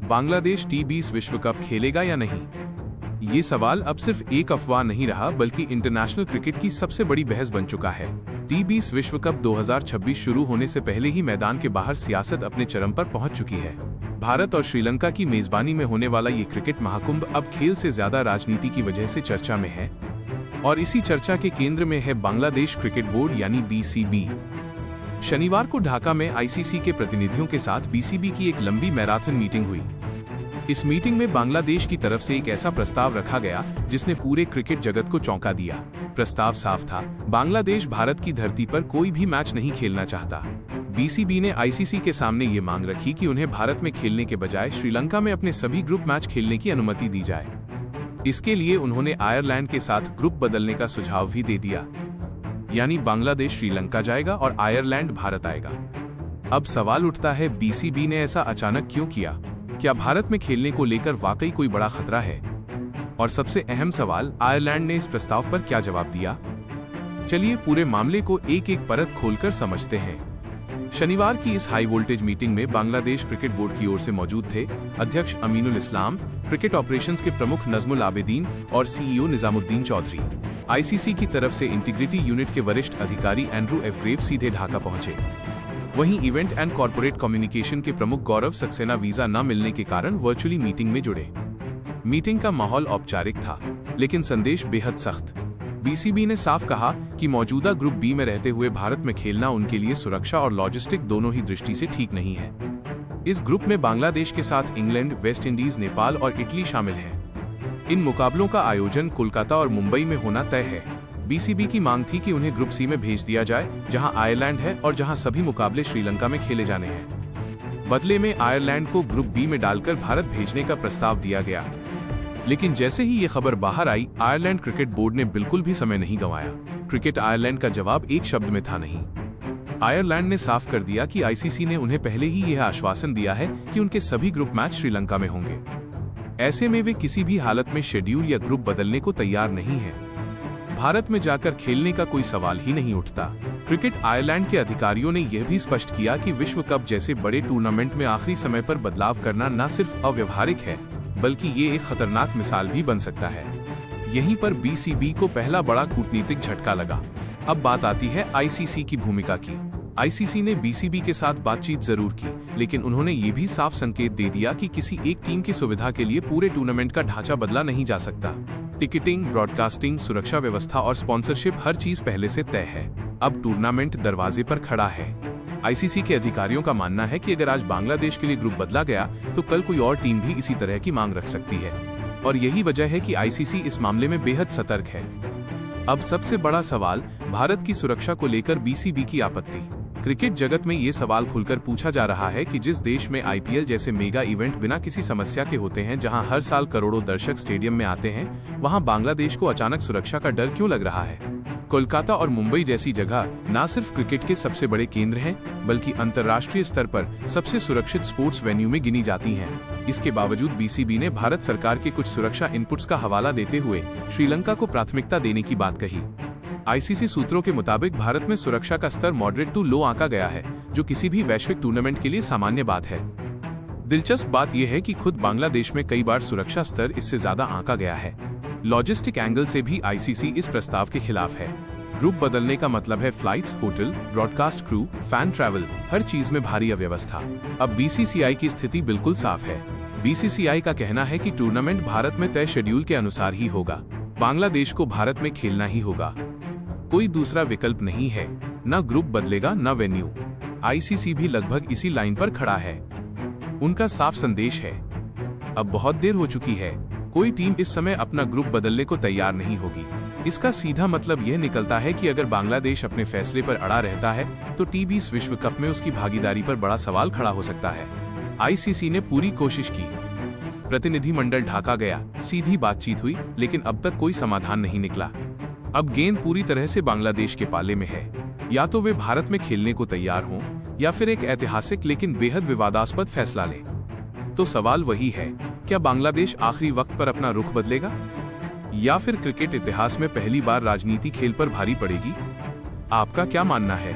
बांग्लादेश टी20 विश्व कप खेलेगा या नहीं? ये सवाल अब सिर्फ एक अफवाह नहीं रहा बल्कि इंटरनेशनल क्रिकेट की सबसे बड़ी बहस बन चुका है। टी20 विश्व कप 2026 शुरू होने से पहले ही मैदान के बाहर सियासत अपने चरम पर पहुंच चुकी है। भारत और श्रीलंका की मेजबानी में होने वाला ये क्रिकेट महाकुंभ अब खेल से ज्यादा राजनीति की वजह से चर्चा में है और इसी चर्चा के केंद्र में है बांग्लादेश क्रिकेट बोर्ड यानी बीसीबी। शनिवार को ढाका में आईसीसी के प्रतिनिधियों के साथ बीसीबी की एक लंबी मैराथन मीटिंग हुई। इस मीटिंग में बांग्लादेश की तरफ से एक ऐसा प्रस्ताव रखा गया जिसने पूरे क्रिकेट जगत को चौंका दिया। प्रस्ताव साफ था, बांग्लादेश भारत की धरती पर कोई भी मैच नहीं खेलना चाहता। बीसीबी ने आईसीसी के सामने ये मांग रखी कि उन्हें भारत में खेलने के बजाय श्रीलंका में अपने सभी ग्रुप मैच खेलने की अनुमति दी जाए। इसके लिए उन्होंने आयरलैंड के साथ ग्रुप बदलने का सुझाव भी दे दिया, यानी बांग्लादेश श्रीलंका जाएगा और आयरलैंड भारत आएगा। अब सवाल उठता है, बीसीबी ने ऐसा अचानक क्यों किया? क्या भारत में खेलने को लेकर वाकई कोई बड़ा खतरा है? और सबसे अहम सवाल, आयरलैंड ने इस प्रस्ताव पर क्या जवाब दिया? चलिए पूरे मामले को एक एक परत खोलकर समझते हैं। शनिवार की इस हाई वोल्टेज मीटिंग में बांग्लादेश क्रिकेट बोर्ड की ओर से मौजूद थे अध्यक्ष अमीनुल इस्लाम, क्रिकेट ऑपरेशंस के प्रमुख नजमुल आबेदीन और सीईओ निजामुद्दीन चौधरी। आईसीसी की तरफ से इंटीग्रिटी यूनिट के वरिष्ठ अधिकारी एंड्रू एफ ग्रेव सीधे ढाका पहुंचे। वहीं इवेंट एंड कॉर्पोरेट कम्युनिकेशन के प्रमुख गौरव सक्सेना वीजा न मिलने के कारण वर्चुअली मीटिंग में जुड़े। मीटिंग का माहौल औपचारिक था, लेकिन संदेश बेहद सख्त। बीसीबी ने साफ कहा कि मौजूदा ग्रुप बी में रहते हुए भारत में खेलना उनके लिए सुरक्षा और लॉजिस्टिक दोनों ही दृष्टि से ठीक नहीं है। इस ग्रुप में बांग्लादेश के साथ इंग्लैंड, वेस्ट इंडीज, नेपाल और इटली शामिल हैं। इन मुकाबलों का आयोजन कोलकाता और मुंबई में होना तय है। बीसीबी की मांग थी कि उन्हें ग्रुप सी में भेज दिया जाए, जहां आयरलैंड है और जहां सभी मुकाबले श्रीलंका में खेले जाने हैं। बदले में आयरलैंड को ग्रुप बी में डालकर भारत भेजने का प्रस्ताव दिया गया। लेकिन जैसे ही ये खबर बाहर आई, आयरलैंड क्रिकेट बोर्ड ने बिल्कुल भी समय नहीं गंवाया। क्रिकेट आयरलैंड का जवाब एक शब्द में था, नहीं। आयरलैंड ने साफ कर दिया कि आईसीसी ने उन्हें पहले ही यह आश्वासन दिया है कि उनके सभी ग्रुप मैच श्रीलंका में होंगे। ऐसे में वे किसी भी हालत में शेड्यूल या ग्रुप बदलने को तैयार नहीं है। भारत में जाकर खेलने का कोई सवाल ही नहीं उठता। क्रिकेट आयरलैंड के अधिकारियों ने यह भी स्पष्ट किया कि विश्व कप जैसे बड़े टूर्नामेंट में आखिरी समय पर बदलाव करना न सिर्फ अव्यवहारिक है, बल्कि ये एक खतरनाक मिसाल भी बन सकता है। यहीं पर बीसीबी को पहला बड़ा कूटनीतिक झटका लगा। अब बात आती है आईसीसी की भूमिका की। आईसीसी ने बीसीबी के साथ बातचीत जरूर की, लेकिन उन्होंने ये भी साफ संकेत दे दिया कि किसी एक टीम की सुविधा के लिए पूरे टूर्नामेंट का ढांचा बदला नहीं जा सकता। टिकटिंग, ब्रॉडकास्टिंग, सुरक्षा व्यवस्था और स्पॉन्सरशिप हर चीज पहले से तय है। अब टूर्नामेंट दरवाजे पर खड़ा है। आईसीसी के अधिकारियों का मानना है कि अगर आज बांग्लादेश के लिए ग्रुप बदला गया तो कल कोई और टीम भी इसी तरह की मांग रख सकती है, और यही वजह है कि आईसीसी इस मामले में बेहद सतर्क है। अब सबसे बड़ा सवाल, भारत की सुरक्षा को लेकर बीसीबी की आपत्ति। क्रिकेट जगत में ये सवाल खुलकर पूछा जा रहा है कि जिस देश में आईपीएल जैसे मेगा इवेंट बिना किसी समस्या के होते हैं, जहां हर साल करोड़ों दर्शक स्टेडियम में आते हैं, वहां बांग्लादेश को अचानक सुरक्षा का डर क्यों लग रहा है? कोलकाता और मुंबई जैसी जगह न सिर्फ क्रिकेट के सबसे बड़े केंद्र हैं, बल्कि अंतर्राष्ट्रीय स्तर पर सबसे सुरक्षित स्पोर्ट्स वेन्यू में गिनी जाती हैं। इसके बावजूद बीसीबी ने भारत सरकार के कुछ सुरक्षा इनपुट्स का हवाला देते हुए श्रीलंका को प्राथमिकता देने की बात कही। आईसीसी सूत्रों के मुताबिक भारत में सुरक्षा का स्तर मॉडरेट टू लो आंका गया है, जो किसी भी वैश्विक टूर्नामेंट के लिए सामान्य बात है। दिलचस्प बात यह है कि खुद बांग्लादेश में कई बार सुरक्षा स्तर इससे ज्यादा आंका गया है। लॉजिस्टिक एंगल से भी आईसीसी इस प्रस्ताव के खिलाफ है। ग्रुप बदलने का मतलब है flights, hotel, broadcast crew, fan travel, हर चीज में भारी अव्यवस्था। अब बीसीसीआई की स्थिति बिल्कुल साफ है। बीसीसीआई का कहना है कि टूर्नामेंट भारत में तय शेड्यूल के अनुसार ही होगा। बांग्लादेश को भारत में खेलना ही होगा, कोई दूसरा विकल्प नहीं है। न ग्रुप बदलेगा, न वेन्यू। आईसीसी भी लगभग इसी लाइन पर खड़ा है। उनका साफ संदेश है, अब बहुत देर हो चुकी है, कोई टीम इस समय अपना ग्रुप बदलने को तैयार नहीं होगी। इसका सीधा मतलब यह निकलता है कि अगर बांग्लादेश अपने फैसले पर अड़ा रहता है तो टी20 विश्व कप में उसकी भागीदारी पर बड़ा सवाल खड़ा हो सकता है। आईसीसी ने पूरी कोशिश की, प्रतिनिधिमंडल ढाका गया, सीधी बातचीत हुई, लेकिन अब तक कोई समाधान नहीं निकला। अब गेंद पूरी तरह से बांग्लादेश के पाले में है। या तो वे भारत में खेलने को तैयार हों, या फिर एक ऐतिहासिक लेकिन बेहद विवादास्पद फैसला लें। तो सवाल वही है, क्या बांग्लादेश आखिरी वक्त पर अपना रुख बदलेगा, या फिर क्रिकेट इतिहास में पहली बार राजनीति खेल पर भारी पड़ेगी? आपका क्या मानना है?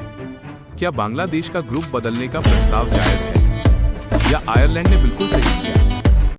क्या बांग्लादेश का ग्रुप बदलने का प्रस्ताव जायज है, या आयरलैंड ने बिल्कुल सही किया?